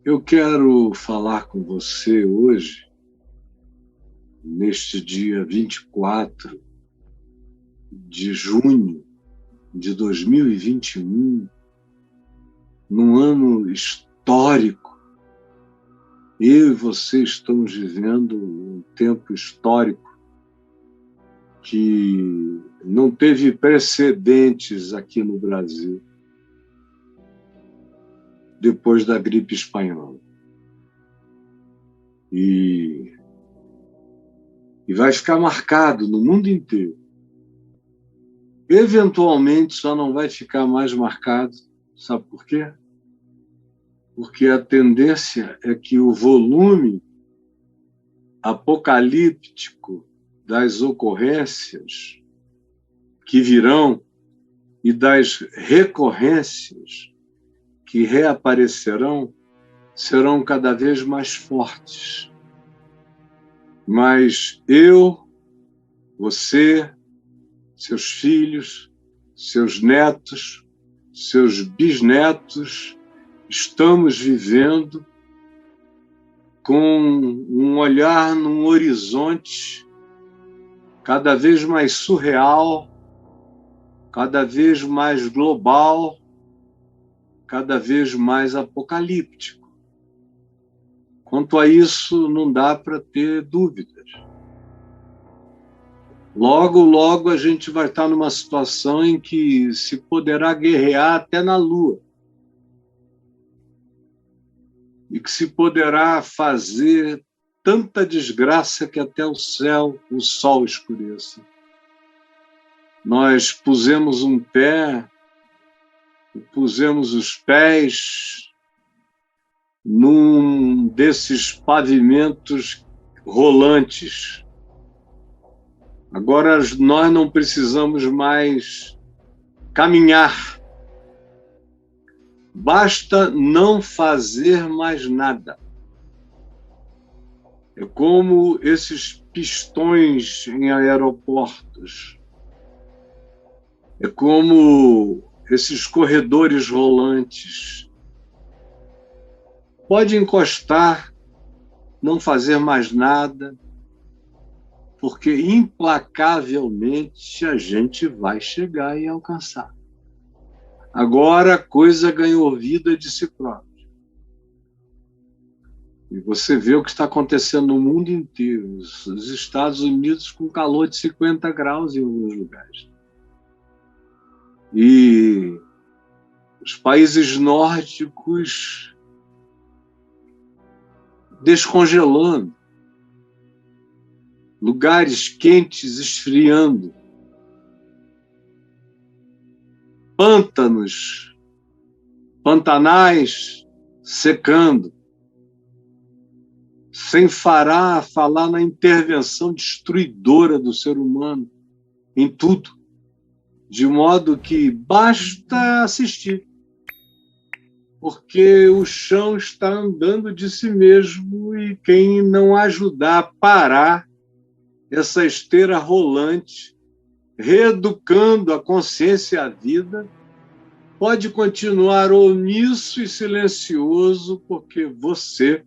Eu quero falar com você hoje, neste dia 24 de junho de 2021, num ano histórico. Eu e você estamos vivendo um tempo histórico que não teve precedentes aqui no Brasil, depois da gripe espanhola. E vai ficar marcado no mundo inteiro. Eventualmente só não vai ficar mais marcado, sabe por quê? Porque a tendência é que o volume apocalíptico das ocorrências que virão e das recorrências que reaparecerão serão cada vez mais fortes. Mas eu, você, seus filhos, seus netos, seus bisnetos, estamos vivendo com um olhar num horizonte cada vez mais surreal, cada vez mais global, cada vez mais apocalíptico. Quanto a isso, não dá para ter dúvidas. Logo, logo a gente vai estar numa situação em que se poderá guerrear até na Lua. E que se poderá fazer tanta desgraça que até o céu, o sol escureça. Nós pusemos os pés num desses pavimentos rolantes. Agora nós não precisamos mais caminhar. Basta não fazer mais nada. É como esses pistões em aeroportos. É como esses corredores rolantes. Pode encostar, não fazer mais nada, porque implacavelmente a gente vai chegar e alcançar. Agora a coisa ganhou vida de si própria. E você vê o que está acontecendo no mundo inteiro. Os Estados Unidos com calor de 50 graus em alguns lugares. E os países nórdicos descongelando. Lugares quentes esfriando. Pântanos, pantanais secando. Sem falar na intervenção destruidora do ser humano em tudo. De modo que basta assistir. Porque o chão está andando de si mesmo e quem não ajudar a parar essa esteira rolante, reeducando a consciência e a vida, pode continuar omisso e silencioso, porque você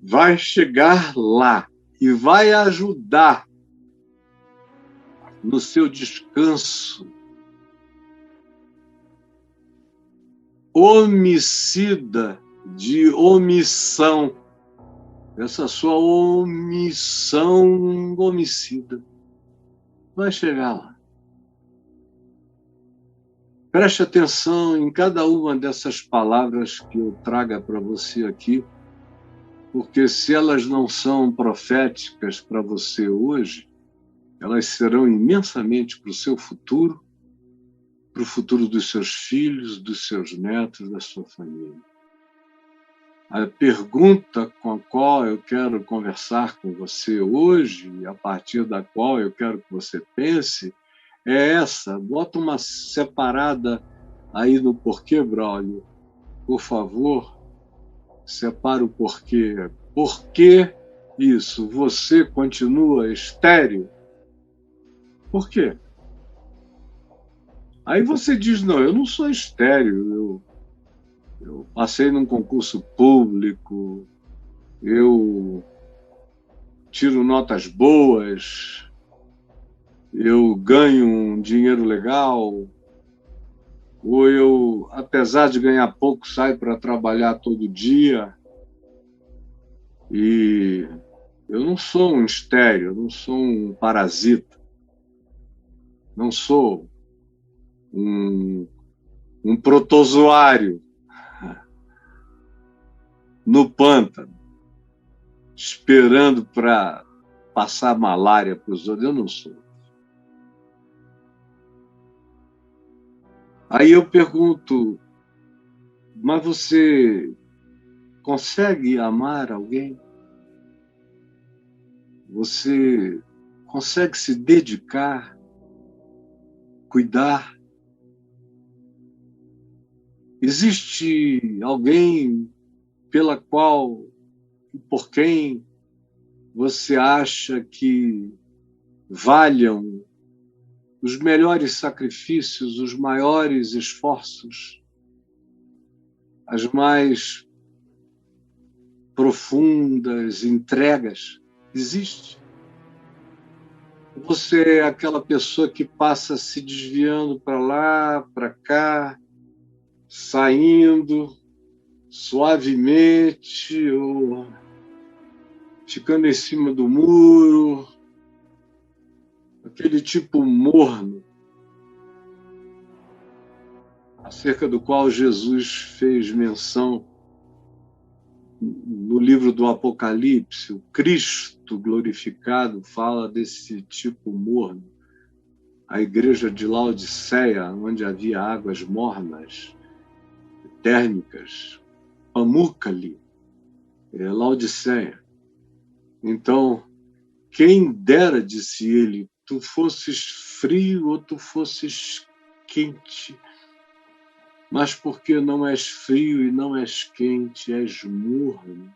vai chegar lá e vai ajudar no seu descanso homicida de omissão, essa sua omissão homicida. Vai chegar lá. Preste atenção em cada uma dessas palavras que eu traga para você aqui, porque se elas não são proféticas para você hoje, elas serão imensamente para o seu futuro, para o futuro dos seus filhos, dos seus netos, da sua família. A pergunta com a qual eu quero conversar com você hoje, e a partir da qual eu quero que você pense, é essa. Bota uma separada aí no porquê, Braulio. Por favor, separa o porquê. Por que isso? Você continua estéril? Por quê? Aí você diz, não, eu não sou estéril, eu eu passei num concurso público, eu tiro notas boas, eu ganho um dinheiro legal, ou eu, apesar de ganhar pouco, saio para trabalhar todo dia. E eu não sou um estéril, eu não sou um parasita, não sou um protozoário no pântano, esperando para passar malária para os outros. Eu não sou. Aí eu pergunto, mas você consegue amar alguém? Você consegue se dedicar, cuidar? Existe alguém pela qual e por quem você acha que valham os melhores sacrifícios, os maiores esforços, as mais profundas entregas? Existe? Você é aquela pessoa que passa se desviando para lá, para cá, saindo suavemente ou ficando em cima do muro, aquele tipo morno acerca do qual Jesus fez menção no livro do Apocalipse. O Cristo glorificado fala desse tipo morno. A igreja de Laodiceia, onde havia águas mornas, térmicas, Pamúcali, Laodiceia. Então, quem dera, disse ele, tu fosses frio ou tu fosses quente, mas porque não és frio e não és quente, és morno,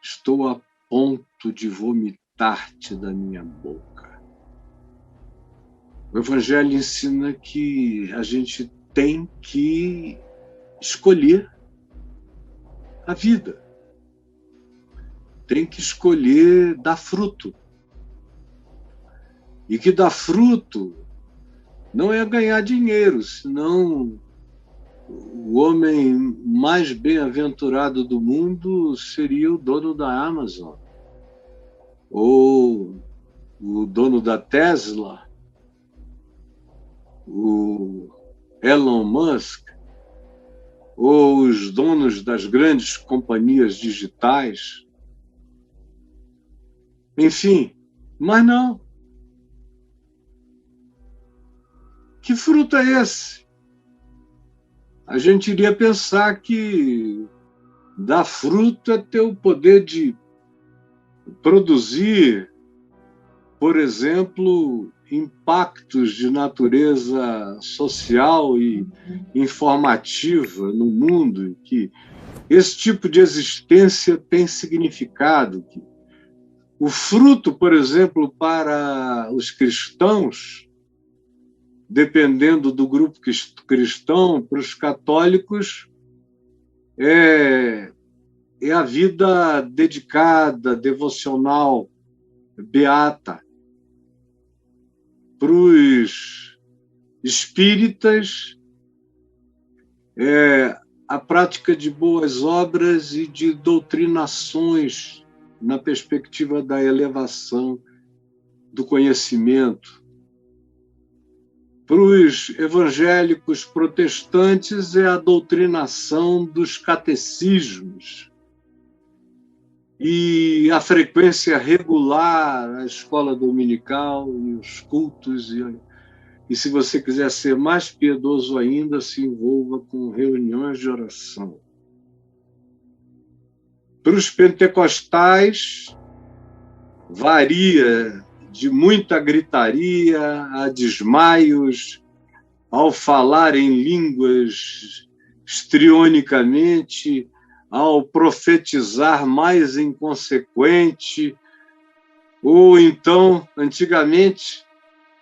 estou a ponto de vomitar-te da minha boca. O Evangelho ensina que a gente tem que escolher a vida, tem que escolher dar fruto. E que dar fruto não é ganhar dinheiro, senão o homem mais bem-aventurado do mundo seria o dono da Amazon, ou o dono da Tesla, o Elon Musk, ou os donos das grandes companhias digitais. Enfim, mas não. Que fruto é esse? A gente iria pensar que dar fruto é ter o poder de produzir, por exemplo, impactos de natureza social e informativa no mundo, que esse tipo de existência tem significado. Que o fruto, por exemplo, para os cristãos, dependendo do grupo cristão, para os católicos, é a vida dedicada, devocional, beata. Para os espíritas, é a prática de boas obras e de doutrinações na perspectiva da elevação do conhecimento. Para os evangélicos protestantes, é a doutrinação dos catecismos e a frequência regular, a escola dominical e os cultos. E se você quiser ser mais piedoso ainda, se envolva com reuniões de oração. Para os pentecostais, varia de muita gritaria a desmaios, ao falar em línguas estrionicamente, ao profetizar mais inconsequente, ou então, antigamente,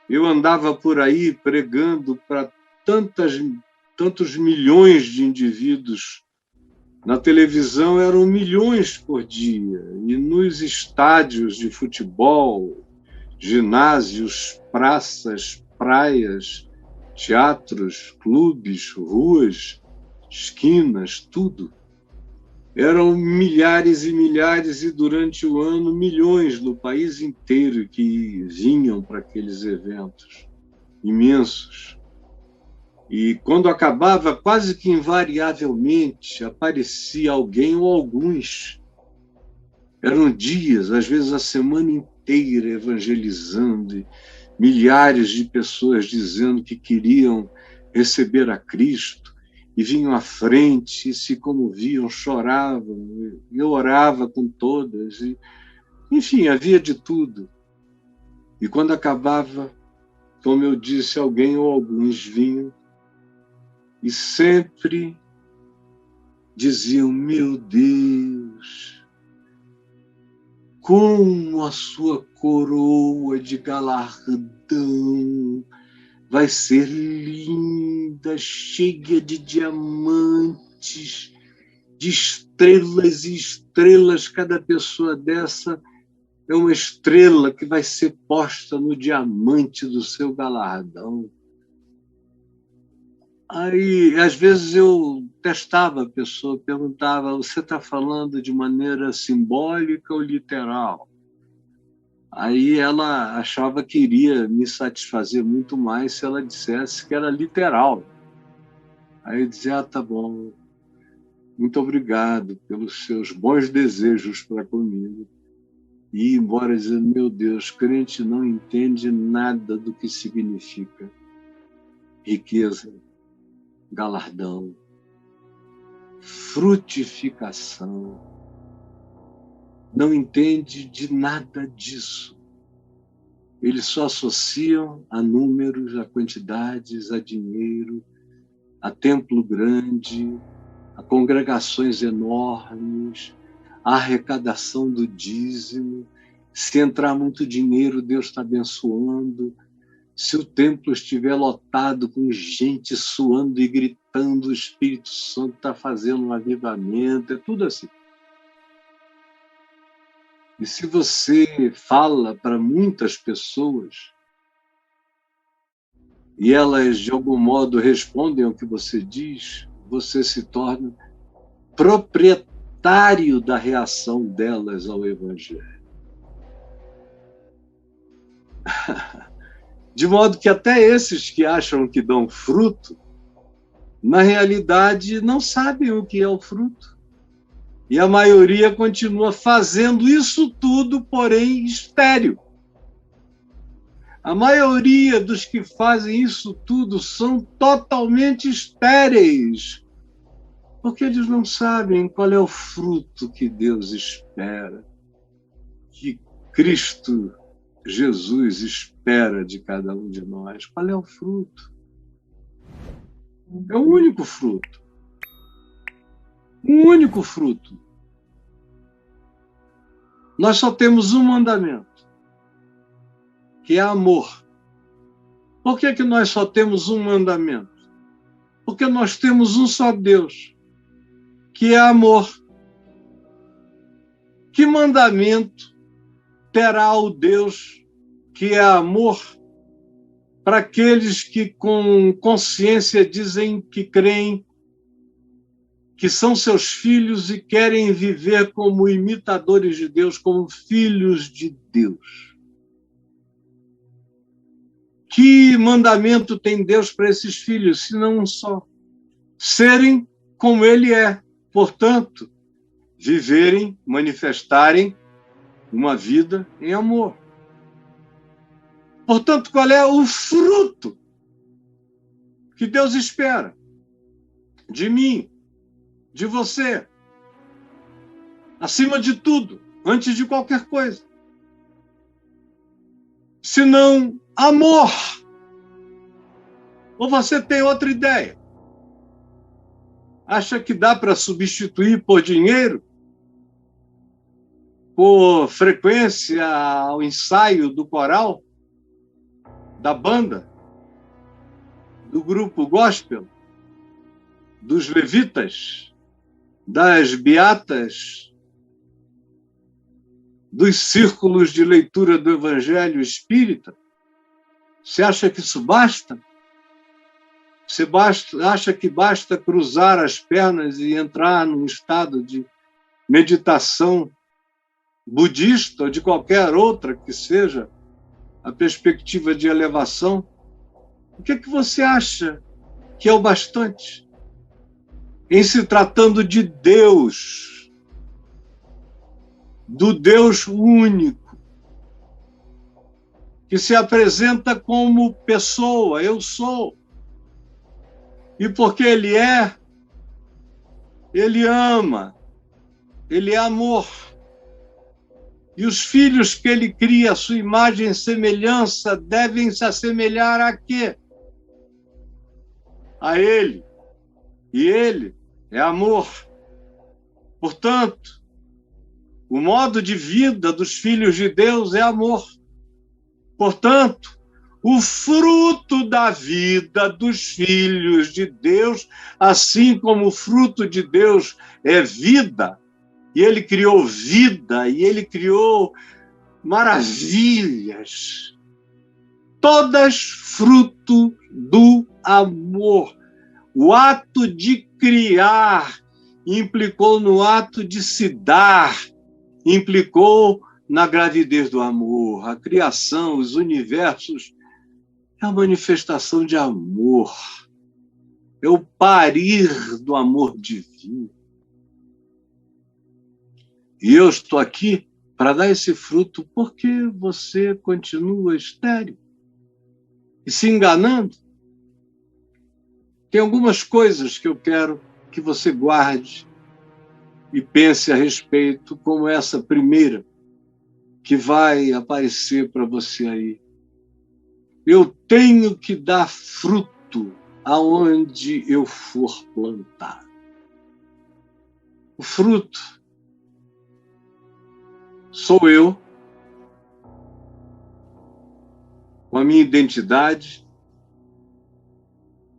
eu andava por aí pregando para tantos milhões de indivíduos Na televisão eram milhões por dia, e nos estádios de futebol, ginásios, praças, praias, teatros, clubes, ruas, esquinas, tudo. Eram milhares e milhares, e durante o ano, milhões no país inteiro que vinham para aqueles eventos imensos. E quando acabava, quase que invariavelmente, aparecia alguém ou alguns. Eram dias, às vezes a semana inteira, evangelizando, e milhares de pessoas dizendo que queriam receber a Cristo, e vinham à frente, e se comoviam, choravam, e eu orava com todas, e, enfim, havia de tudo. E quando acabava, como eu disse, alguém ou alguns vinham, e sempre diziam: meu Deus, como a sua coroa de galardão vai ser linda, cheia de diamantes, de estrelas e estrelas. Cada pessoa dessa é uma estrela que vai ser posta no diamante do seu galardão. Aí, às vezes, eu testava a pessoa, perguntava: você está falando de maneira simbólica ou literal? Aí ela achava que iria me satisfazer muito mais se ela dissesse que era literal. Aí eu dizia: ah, tá bom, muito obrigado pelos seus bons desejos para comigo. E ia embora dizendo: meu Deus, crente não entende nada do que significa riqueza, galardão, frutificação. Não entende de nada disso. Eles só associam a números, a quantidades, a dinheiro, a templo grande, a congregações enormes, a arrecadação do dízimo. Se entrar muito dinheiro, Deus está abençoando. Se o templo estiver lotado com gente suando e gritando, o Espírito Santo está fazendo um avivamento. É tudo assim. E se você fala para muitas pessoas e elas, de algum modo, respondem ao que você diz, você se torna proprietário da reação delas ao Evangelho. De modo que até esses que acham que dão fruto, na realidade não sabem o que é o fruto. E a maioria continua fazendo isso tudo, porém estéril. A maioria dos que fazem isso tudo são totalmente estéreis, porque eles não sabem qual é o fruto que Deus espera, que Cristo Jesus espera de cada um de nós. Qual é o fruto? É o único fruto. Um único fruto. Nós só temos um mandamento, que é amor. Por que nós só temos um mandamento? Porque nós temos um só Deus, que é amor. Que mandamento terá o Deus que é amor para aqueles que com consciência dizem que creem, que são seus filhos e querem viver como imitadores de Deus, como filhos de Deus? Que mandamento tem Deus para esses filhos, se não um só? Serem como Ele é. Portanto, viverem, manifestarem uma vida em amor. Portanto, qual é o fruto que Deus espera de mim, de você, acima de tudo, antes de qualquer coisa? Senão amor. Ou você tem outra ideia? Acha que dá para substituir por dinheiro? Por frequência ao ensaio do coral? Da banda? Do grupo gospel? Dos levitas? das beatas, dos círculos de leitura do Evangelho Espírita? Você acha que isso basta? Você acha que basta cruzar as pernas e entrar num estado de meditação budista ou de qualquer outra que seja a perspectiva de elevação? O que você acha que é o bastante? Em se tratando de Deus, do Deus único, que se apresenta como pessoa, eu sou. E porque Ele ama, Ele é amor. E os filhos que Ele cria, a sua imagem e semelhança, devem se assemelhar a quê? A Ele. E Ele é amor. Portanto, o modo de vida dos filhos de Deus é amor. Portanto, o fruto da vida dos filhos de Deus, assim como o fruto de Deus é vida, e Ele criou vida, e Ele criou maravilhas, todas fruto do amor. O ato de criar implicou no ato de se dar, implicou na gravidez do amor. A criação, os universos, é a manifestação de amor. É o parir do amor divino. E eu estou aqui para dar esse fruto porque você continua estéril e se enganando. Tem algumas coisas que eu quero que você guarde e pense a respeito, como essa primeira que vai aparecer para você aí. Eu tenho que dar fruto aonde eu for plantado. O fruto sou eu, com a minha identidade,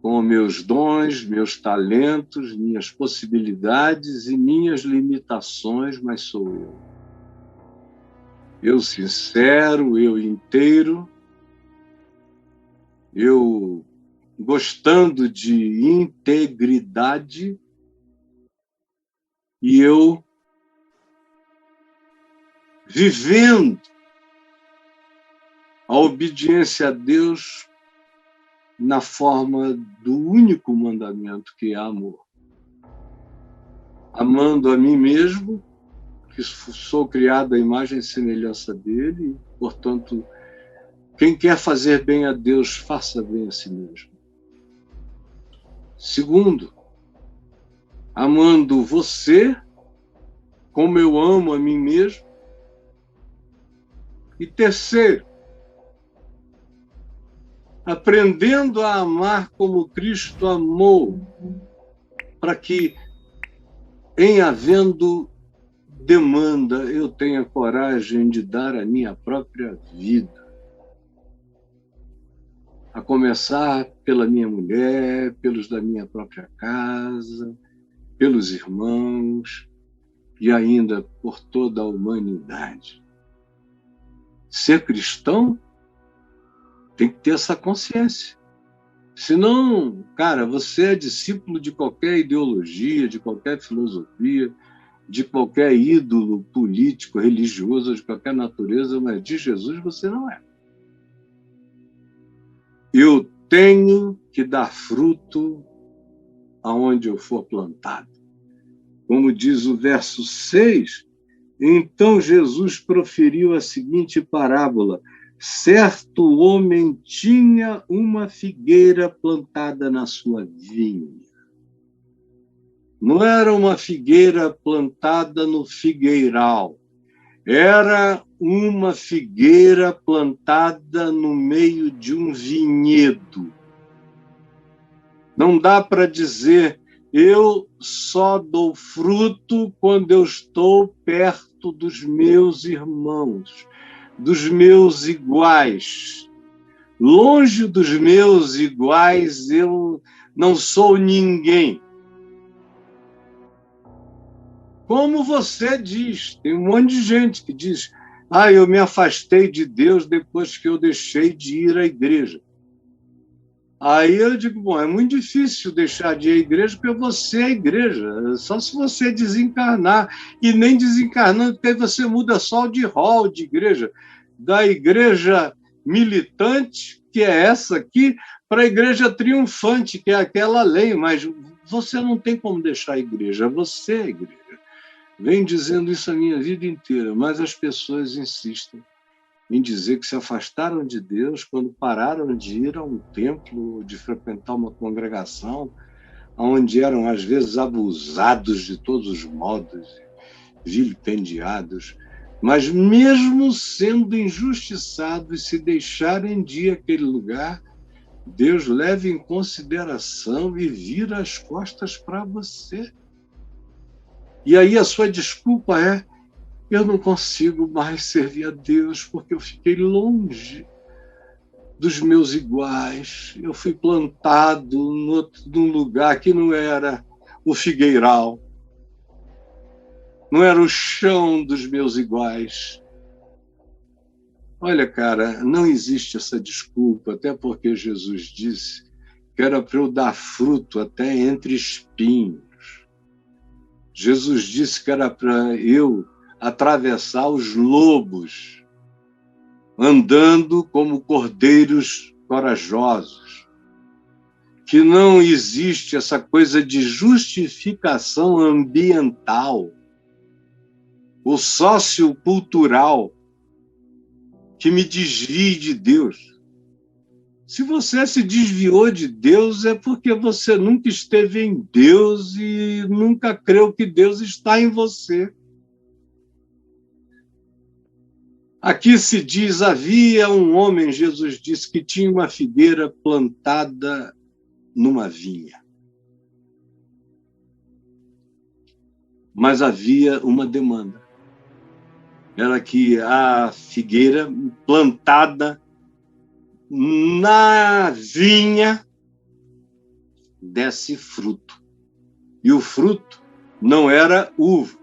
com meus dons, meus talentos, minhas possibilidades e minhas limitações, mas sou eu. Eu sincero, eu inteiro, eu gostando de integridade e eu vivendo a obediência a Deus na forma do único mandamento, que é amor. Amando a mim mesmo, que sou criado à imagem e semelhança dele, portanto, quem quer fazer bem a Deus, faça bem a si mesmo. Segundo, amando você, como eu amo a mim mesmo. E terceiro, aprendendo a amar como Cristo amou, para que, em havendo demanda, eu tenha coragem de dar a minha própria vida. A começar pela minha mulher, pelos da minha própria casa, pelos irmãos e ainda por toda a humanidade. Ser cristão tem que ter essa consciência. Senão, cara, você é discípulo de qualquer ideologia, de qualquer filosofia, de qualquer ídolo político, religioso, de qualquer natureza, mas de Jesus você não é. Eu tenho que dar fruto aonde eu for plantado. Como diz o verso 6, então Jesus proferiu a seguinte parábola: certo homem tinha uma figueira plantada na sua vinha. Não era uma figueira plantada no figueiral, era uma figueira plantada no meio de um vinhedo. Não dá para dizer, eu só dou fruto quando eu estou perto dos meus irmãos, dos meus iguais. Longe dos meus iguais, eu não sou ninguém. Como você diz, tem um monte de gente que diz: eu me afastei de Deus depois que eu deixei de ir à igreja. Aí eu digo, bom, é muito difícil deixar de ir à igreja porque você é a igreja, só se você desencarnar, e nem desencarnando, porque aí você muda só de rol de igreja, da igreja militante, que é essa aqui, para a igreja triunfante, que é aquela lei, mas você não tem como deixar a igreja, você é a igreja. Venho dizendo isso a minha vida inteira, mas as pessoas insistem em dizer que se afastaram de Deus quando pararam de ir a um templo, de frequentar uma congregação, onde eram, às vezes, abusados de todos os modos, vilipendiados, mas mesmo sendo injustiçados, se deixarem de ir àquele lugar, Deus leva em consideração e vira as costas para você. E aí a sua desculpa é: eu não consigo mais servir a Deus porque eu fiquei longe dos meus iguais. Eu fui plantado num lugar que não era o figueiral, não era o chão dos meus iguais. Olha, cara, não existe essa desculpa, até porque Jesus disse que era para eu dar fruto até entre espinhos. Jesus disse que era para eu atravessar os lobos, andando como cordeiros corajosos. Que não existe essa coisa de justificação ambiental ou sociocultural que me desvie de Deus. Se você se desviou de Deus, é porque você nunca esteve em Deus e nunca creu que Deus está em você. Aqui se diz: havia um homem, Jesus disse, que tinha uma figueira plantada numa vinha. Mas havia uma demanda. Era que a figueira plantada na vinha desse fruto. E o fruto não era uva,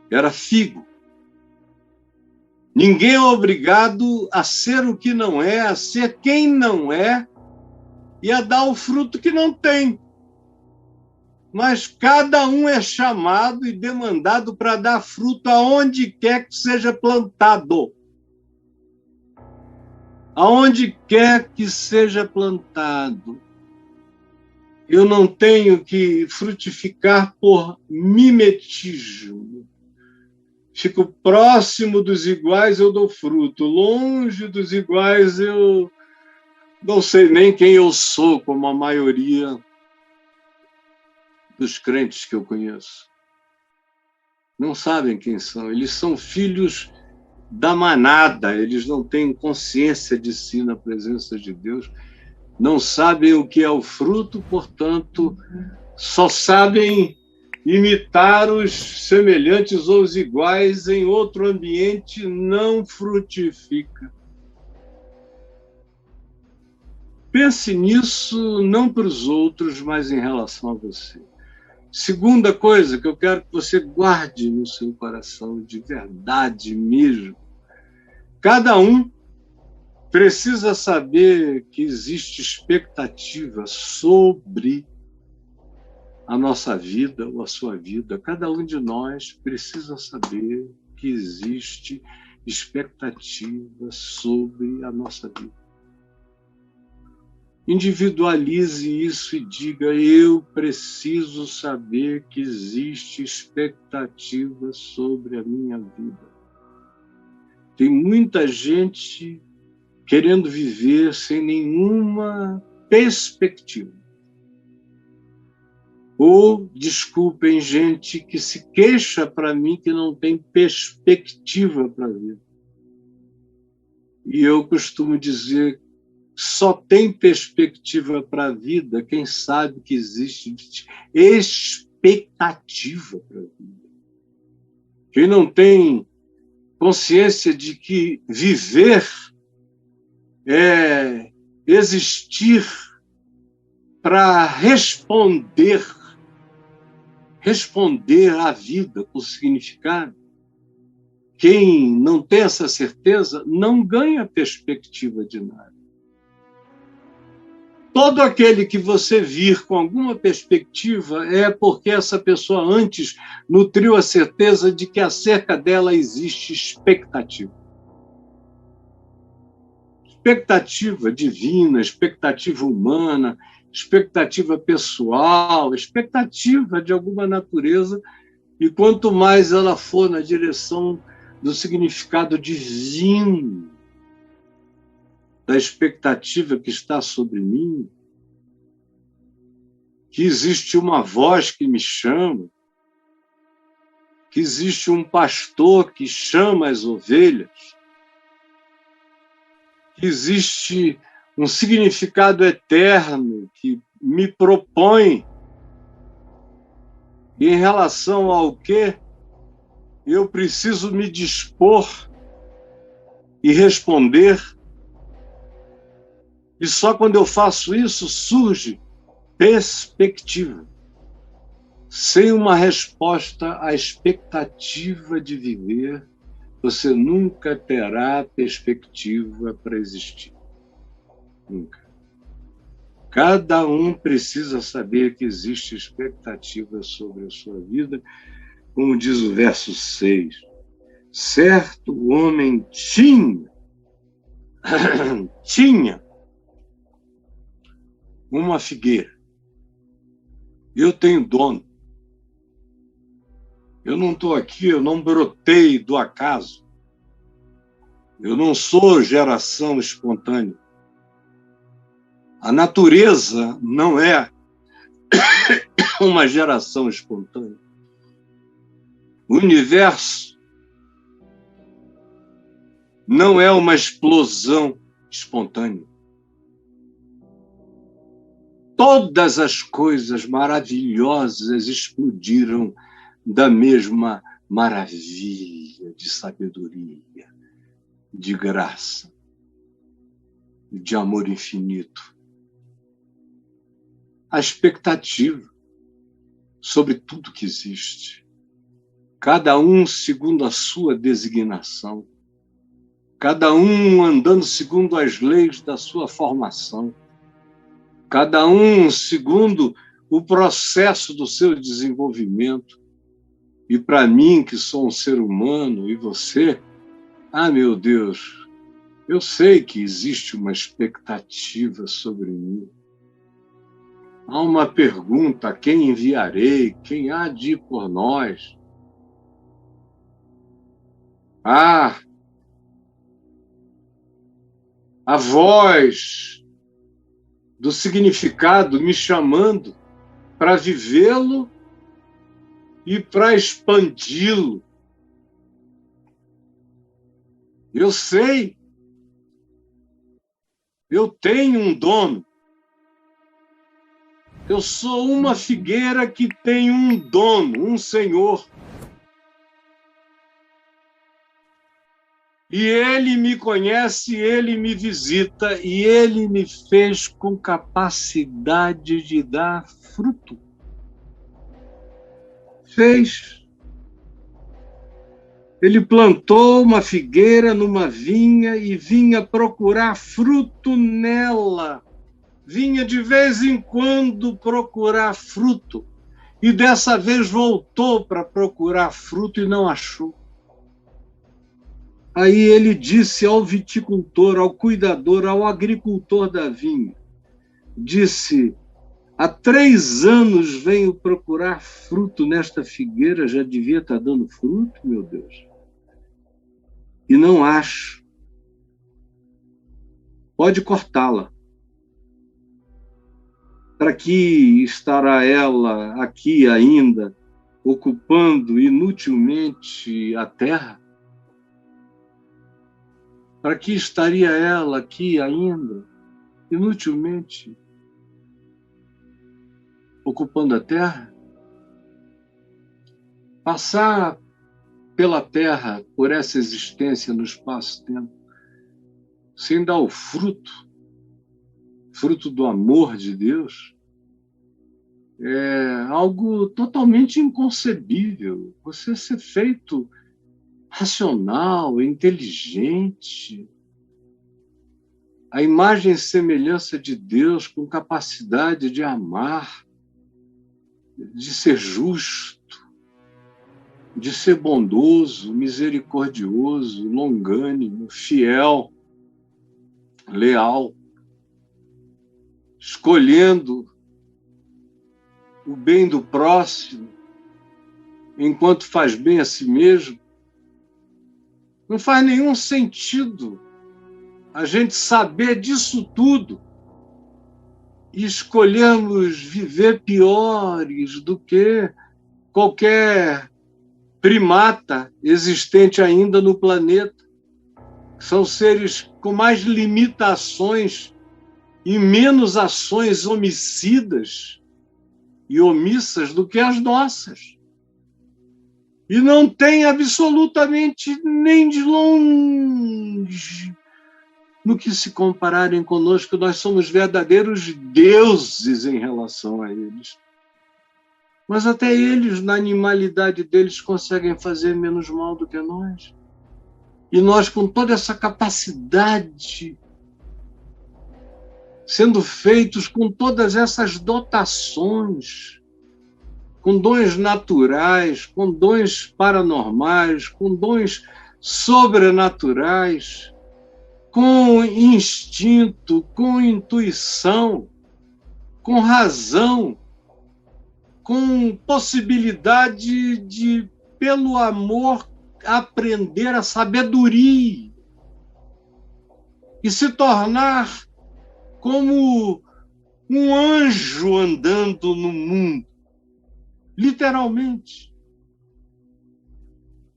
era figo. Ninguém é obrigado a ser o que não é, a ser quem não é e a dar o fruto que não tem. Mas cada um é chamado e demandado para dar fruto aonde quer que seja plantado. Aonde quer que seja plantado. Eu não tenho que frutificar por mimetismo. Fico próximo dos iguais, eu dou fruto. Longe dos iguais, eu não sei nem quem eu sou, como a maioria dos crentes que eu conheço. Não sabem quem são. Eles são filhos da manada. Eles não têm consciência de si na presença de Deus. Não sabem o que é o fruto, portanto, só sabem imitar os semelhantes ou os iguais em outro ambiente, não frutifica. Pense nisso não para os outros, mas em relação a você. Segunda coisa que eu quero que você guarde no seu coração, de verdade mesmo. Cada um precisa saber que existe expectativa sobre a nossa vida ou a sua vida. Cada um de nós precisa saber que existe expectativa sobre a nossa vida. Individualize isso e diga: eu preciso saber que existe expectativa sobre a minha vida. Tem muita gente querendo viver sem nenhuma perspectiva. Ou, desculpem, gente que se queixa para mim que não tem perspectiva para a vida. E eu costumo dizer: só tem perspectiva para a vida quem sabe que existe expectativa para a vida. Quem não tem consciência de que viver é existir para responder responder à vida com significado. Quem não tem essa certeza não ganha perspectiva de nada. Todo aquele que você vir com alguma perspectiva é porque essa pessoa antes nutriu a certeza de que acerca dela existe expectativa. Expectativa divina, expectativa humana, expectativa pessoal, expectativa de alguma natureza, e quanto mais ela for na direção do significado divino, da expectativa que está sobre mim, que existe uma voz que me chama, que existe um pastor que chama as ovelhas, que existe um significado eterno que me propõe, e em relação ao que eu preciso me dispor e responder. E só quando eu faço isso surge perspectiva. Sem uma resposta à expectativa de viver, você nunca terá perspectiva para existir. Nunca. Cada um precisa saber que existe expectativa sobre a sua vida, como diz o verso 6. Certo homem tinha uma figueira. Eu tenho dono. Eu não estou aqui, eu não brotei do acaso. Eu não sou geração espontânea. A natureza não é uma geração espontânea. O universo não é uma explosão espontânea. Todas as coisas maravilhosas explodiram da mesma maravilha de sabedoria, de graça, de amor infinito. A expectativa sobre tudo que existe, cada um segundo a sua designação, cada um andando segundo as leis da sua formação, cada um segundo o processo do seu desenvolvimento. E para mim, que sou um ser humano, e você, meu Deus, eu sei que existe uma expectativa sobre mim. Há uma pergunta: a quem enviarei? Quem há de ir por nós? A voz do significado me chamando para vivê-lo e para expandi-lo. Eu sei, eu tenho um dono. Eu sou uma figueira que tem um dono, um senhor. E ele me conhece, ele me visita, e ele me fez com capacidade de dar fruto. Fez. Ele plantou uma figueira numa vinha e vinha procurar fruto nela. Vinha de vez em quando procurar fruto. E dessa vez voltou para procurar fruto e não achou. Aí ele disse ao viticultor, ao cuidador, ao agricultor da vinha, disse: há 3 anos venho procurar fruto nesta figueira, já devia estar dando fruto, meu Deus. E não acho. Pode cortá-la. Para que estará ela aqui ainda, ocupando inutilmente a terra? Para que estaria ela aqui ainda, inutilmente, ocupando a terra? Passar pela terra, por essa existência no espaço-tempo, sem dar o fruto do amor de Deus, É algo totalmente inconcebível. Você ser feito racional, inteligente, a imagem e semelhança de Deus, com capacidade de amar, de ser justo, de ser bondoso, misericordioso, longânimo, fiel, leal, escolhendo o bem do próximo enquanto faz bem a si mesmo. Não faz nenhum sentido a gente saber disso tudo e escolhermos viver piores do que qualquer primata existente ainda no planeta. São seres com mais limitações e menos ações homicidas e omissas do que as nossas. E não tem absolutamente nem de longe no que se compararem conosco. Nós somos verdadeiros deuses em relação a eles. Mas até eles, na animalidade deles, conseguem fazer menos mal do que nós. E nós, com toda essa capacidade, sendo feitos com todas essas dotações, com dons naturais, com dons paranormais, com dons sobrenaturais, com instinto, com intuição, com razão, com possibilidade de, pelo amor, aprender a sabedoria e se tornar como um anjo andando no mundo, literalmente,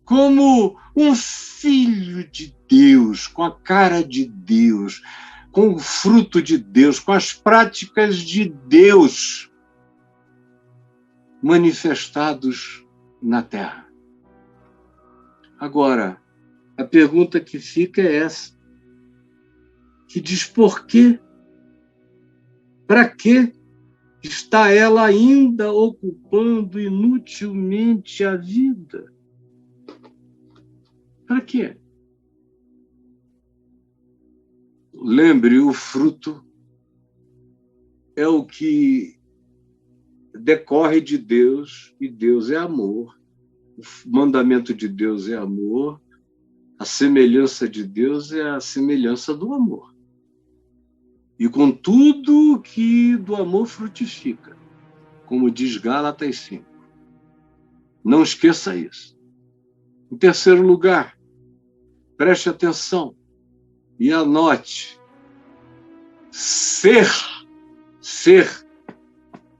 como um filho de Deus, com a cara de Deus, com o fruto de Deus, com as práticas de Deus manifestados na Terra. Agora, a pergunta que fica é essa, que diz por quê? Para que está ela ainda ocupando inutilmente a vida? Para quê? Lembre, o fruto é o que decorre de Deus, e Deus é amor. O mandamento de Deus é amor, a semelhança de Deus é a semelhança do amor. E com tudo que do amor frutifica, como diz Gálatas 5. Não esqueça isso. Em terceiro lugar, preste atenção e anote. Ser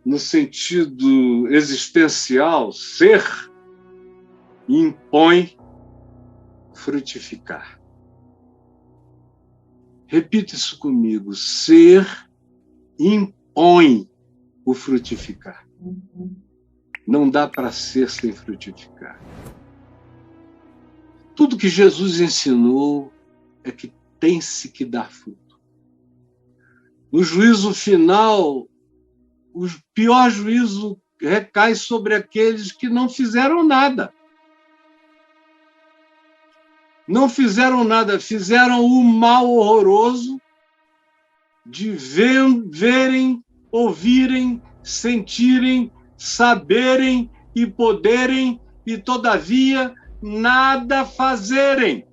no sentido existencial, ser impõe frutificar. Repita isso comigo. Ser impõe o frutificar. Não dá para ser sem frutificar. Tudo que Jesus ensinou é que tem-se que dar fruto. No juízo final, o pior juízo recai sobre aqueles que não fizeram nada. Não fizeram nada, fizeram o mal horroroso de verem, ouvirem, sentirem, saberem e poderem, e todavia nada fazerem.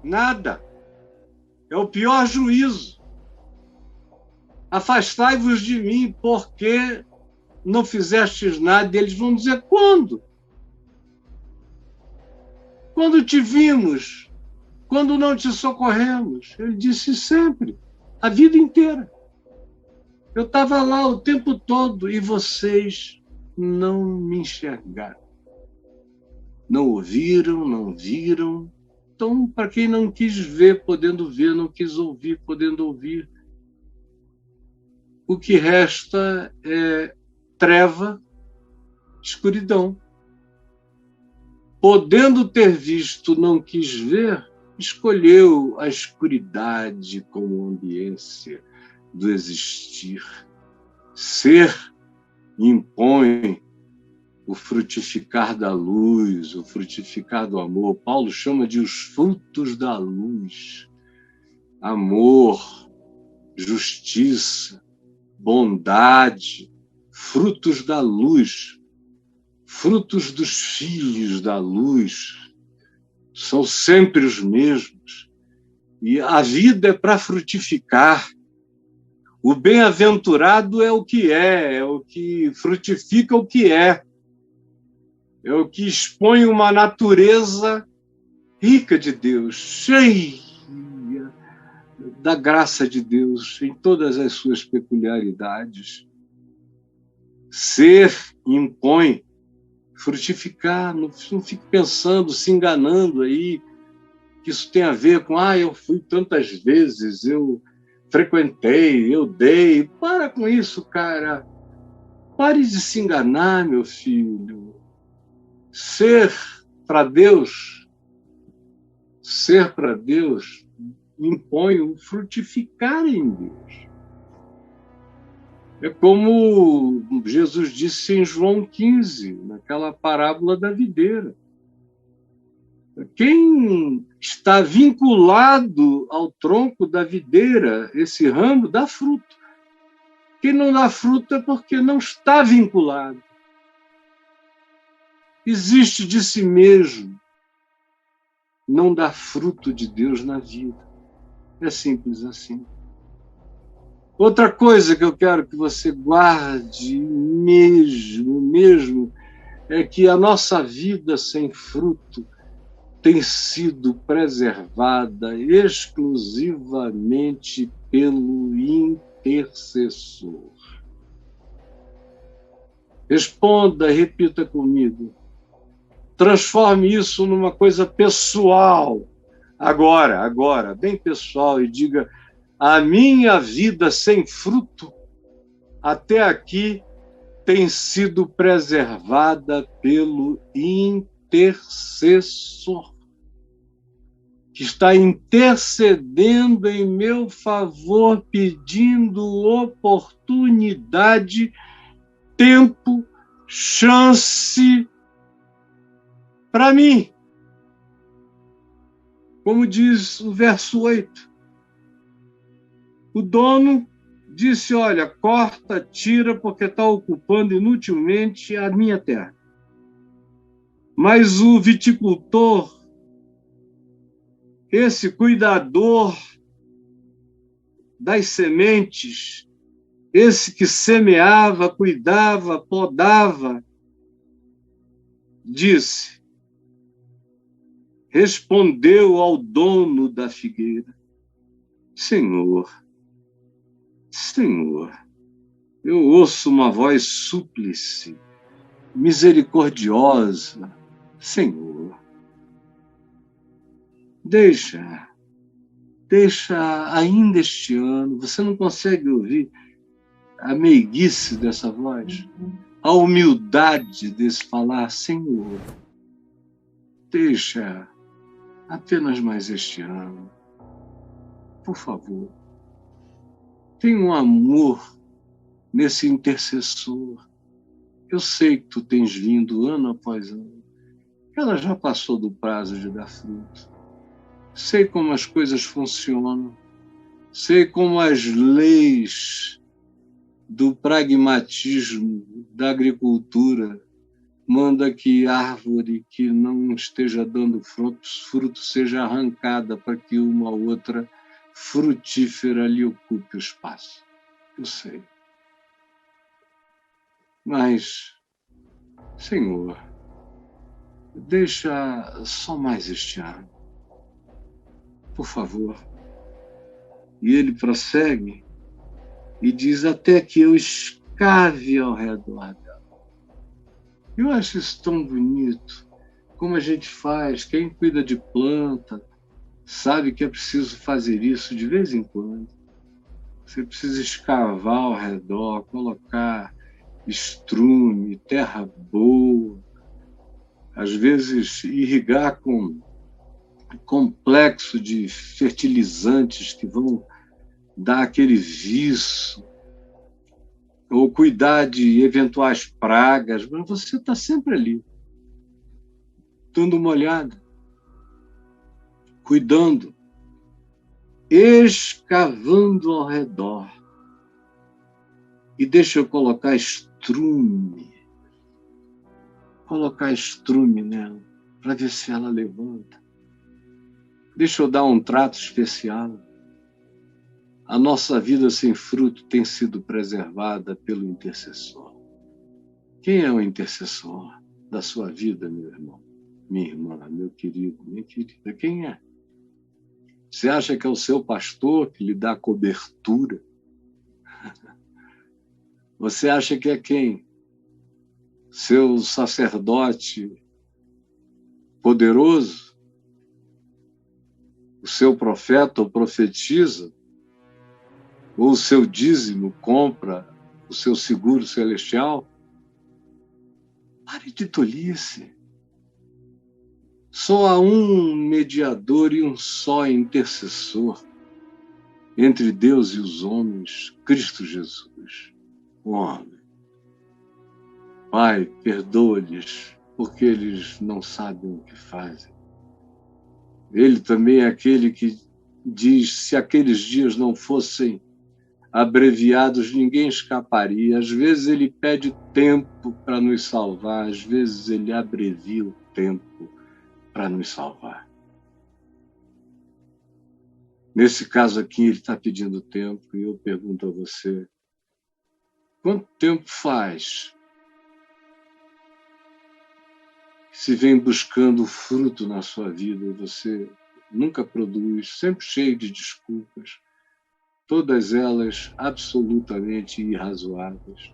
Nada. É o pior juízo. Afastai-vos de mim, porque não fizestes nada. E eles vão dizer, quando? Quando te vimos? Quando não te socorremos? Ele disse sempre, a vida inteira. Eu estava lá o tempo todo e vocês não me enxergaram. Não ouviram, não viram. Então, para quem não quis ver, podendo ver, não quis ouvir, podendo ouvir, o que resta é treva, escuridão. Podendo ter visto, não quis ver, escolheu a escuridade como ambiência do existir. Ser impõe o frutificar da luz, o frutificar do amor. Paulo chama de os frutos da luz. Amor, justiça, bondade, frutos da luz, frutos dos filhos da luz. São sempre os mesmos. E a vida é para frutificar. O bem-aventurado é o que frutifica o que é o que expõe uma natureza rica de Deus, cheia da graça de Deus em todas as suas peculiaridades. Ser impõe frutificar, não fique pensando, se enganando aí, que isso tem a ver com, eu fui tantas vezes, eu frequentei, eu dei. Para com isso, cara. Pare de se enganar, meu filho. Ser para Deus impõe o frutificar em Deus. É como Jesus disse em João 15, naquela parábola da videira. Quem está vinculado ao tronco da videira, esse ramo, dá fruto. Quem não dá fruto é porque não está vinculado. Existe de si mesmo. Não dá fruto de Deus na vida. É simples assim. Outra coisa que eu quero que você guarde mesmo, é que a nossa vida sem fruto tem sido preservada exclusivamente pelo intercessor. Responda, repita comigo. Transforme isso numa coisa pessoal. Agora, bem pessoal, e diga: a minha vida sem fruto, até aqui, tem sido preservada pelo intercessor, que está intercedendo em meu favor, pedindo oportunidade, tempo, chance para mim. Como diz o verso 8. O dono disse: olha, corta, tira, porque está ocupando inutilmente a minha terra. Mas o viticultor, esse cuidador das sementes, esse que semeava, cuidava, podava, respondeu ao dono da figueira: Senhor, eu ouço uma voz súplice, misericordiosa. Senhor, deixa ainda este ano. Você não consegue ouvir a meiguice dessa voz? A humildade desse falar: Senhor, deixa apenas mais este ano. Por favor. Tem um amor nesse intercessor. Eu sei que tu tens vindo ano após ano. Ela já passou do prazo de dar fruto. Sei como as coisas funcionam. Sei como as leis do pragmatismo da agricultura manda que árvore que não esteja dando fruto seja arrancada para que uma outra frutífera lhe ocupe o espaço. Eu sei. Mas, Senhor, deixa só mais este ano, por favor. E ele prossegue e diz: até que eu escave ao redor dela. Eu acho isso tão bonito, como a gente faz. Quem cuida de planta sabe que é preciso fazer isso de vez em quando. Você precisa escavar ao redor, colocar estrume, terra boa, às vezes irrigar com complexo de fertilizantes que vão dar aquele viço. ou cuidar de eventuais pragas, mas você está sempre ali, dando uma olhada, cuidando, escavando ao redor. E deixa eu colocar estrume nela, para ver se ela levanta. Deixa eu dar um trato especial. A nossa vida sem fruto tem sido preservada pelo intercessor. Quem é o intercessor da sua vida, meu irmão? Minha irmã, meu querido, minha querida, quem é? Você acha que é o seu pastor que lhe dá cobertura? Você acha que é quem? Seu sacerdote poderoso? O seu profeta ou profetiza? Ou o seu dízimo compra o seu seguro celestial? Pare de tolice. Só há um mediador e um só intercessor entre Deus e os homens, Cristo Jesus, o homem. Pai, perdoa-lhes, porque eles não sabem o que fazem. Ele também é aquele que diz, se aqueles dias não fossem abreviados, ninguém escaparia. Às vezes ele pede tempo para nos salvar, às vezes ele abrevia o tempo para nos salvar. Nesse caso aqui, ele está pedindo tempo, e eu pergunto a você, quanto tempo faz que se vem buscando fruto na sua vida e você nunca produz, sempre cheio de desculpas, todas elas absolutamente irrazoáveis,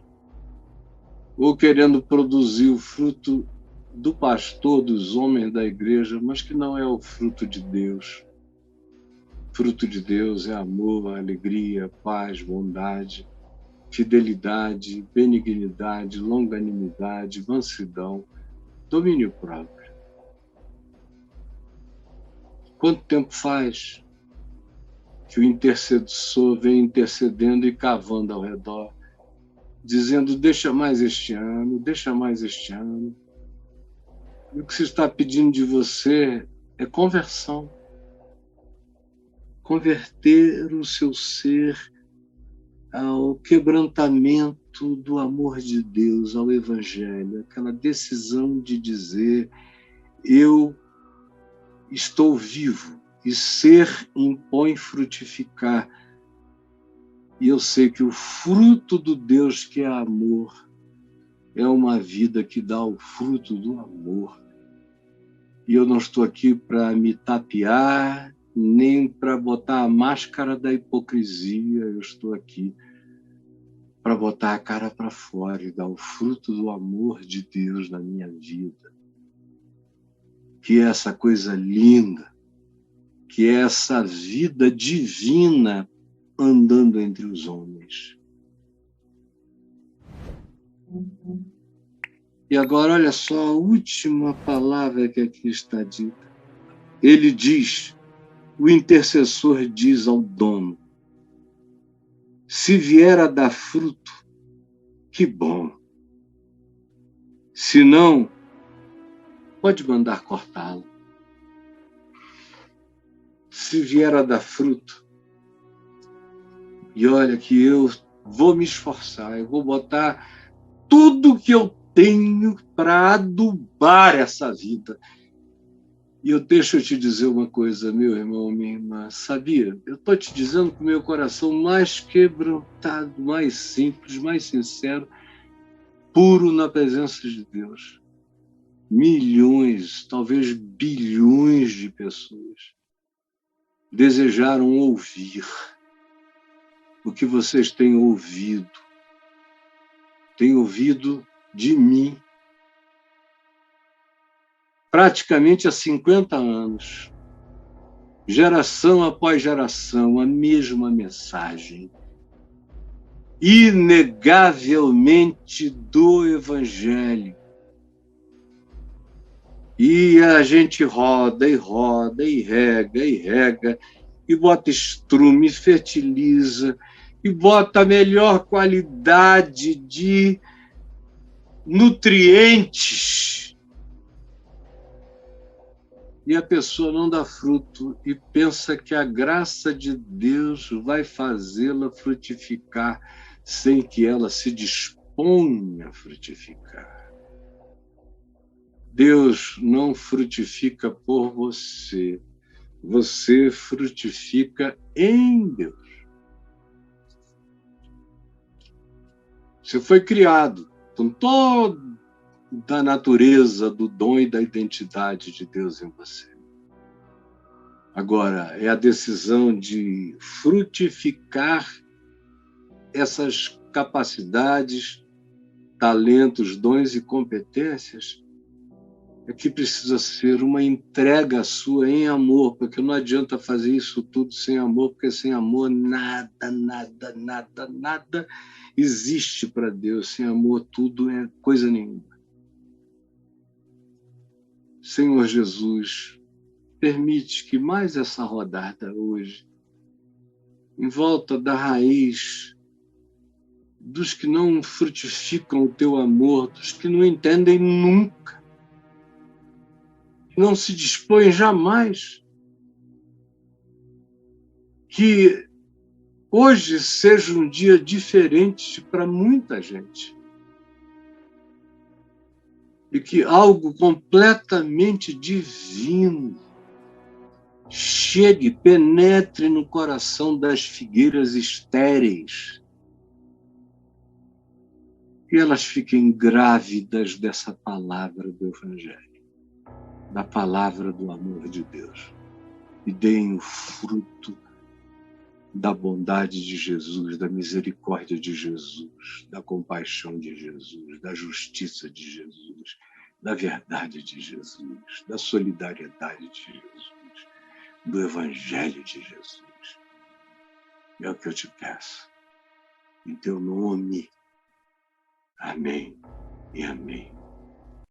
ou querendo produzir o fruto do pastor, dos homens da igreja, mas que não é o fruto de Deus. Fruto de Deus é amor, alegria, paz, bondade, fidelidade, benignidade, longanimidade, mansidão, domínio próprio. Quanto tempo faz que o intercessor vem intercedendo e cavando ao redor, dizendo, deixa mais este ano, deixa mais este ano. E o que se está pedindo de você é conversão. Converter o seu ser ao quebrantamento do amor de Deus, ao Evangelho, aquela decisão de dizer, eu estou vivo, e ser impõe frutificar. E eu sei que o fruto do Deus que é amor é uma vida que dá o fruto do amor. E eu não estou aqui para me tapear, nem para botar a máscara da hipocrisia, eu estou aqui para botar a cara para fora e dar o fruto do amor de Deus na minha vida. Que é essa coisa linda, que é essa vida divina andando entre os homens. E agora, olha só a última palavra que aqui está dita. Ele diz, o intercessor diz ao dono, se vier a dar fruto, que bom. Se não, pode mandar cortá-lo. Se vier a dar fruto, e olha que eu vou me esforçar, eu vou botar tudo que eu tenho para adubar essa vida. E eu deixo eu te dizer uma coisa, meu irmão, minha irmã, sabia? Eu estou te dizendo com o meu coração mais quebrantado, mais simples, mais sincero, puro na presença de Deus. Milhões, talvez bilhões de pessoas desejaram ouvir o que vocês têm ouvido. Têm ouvido de mim praticamente há 50 anos, geração após geração, a mesma mensagem, inegavelmente do Evangelho. E a gente roda e roda, e rega, e bota estrume, e fertiliza, e bota a melhor qualidade de nutrientes, e a pessoa não dá fruto e pensa que a graça de Deus vai fazê-la frutificar sem que ela se disponha a frutificar. Deus não frutifica por você, você frutifica em Deus. Você foi criado com toda a natureza do dom e da identidade de Deus em você. Agora, é a decisão de frutificar essas capacidades, talentos, dons e competências, é que precisa ser uma entrega sua em amor, porque não adianta fazer isso tudo sem amor, porque sem amor nada existe para Deus. Sem amor tudo é coisa nenhuma. Senhor Jesus, permite que mais essa rodada hoje, em volta da raiz dos que não frutificam o teu amor, dos que não entendem nunca, não se dispõem jamais, que hoje seja um dia diferente para muita gente. E que algo completamente divino chegue, penetre no coração das figueiras estéreis. E elas fiquem grávidas dessa palavra do Evangelho, da palavra do amor de Deus. E deem o fruto da bondade de Jesus, da misericórdia de Jesus, da compaixão de Jesus, da justiça de Jesus, da verdade de Jesus, da solidariedade de Jesus, do Evangelho de Jesus. É o que eu te peço. Em teu nome. Amém e amém.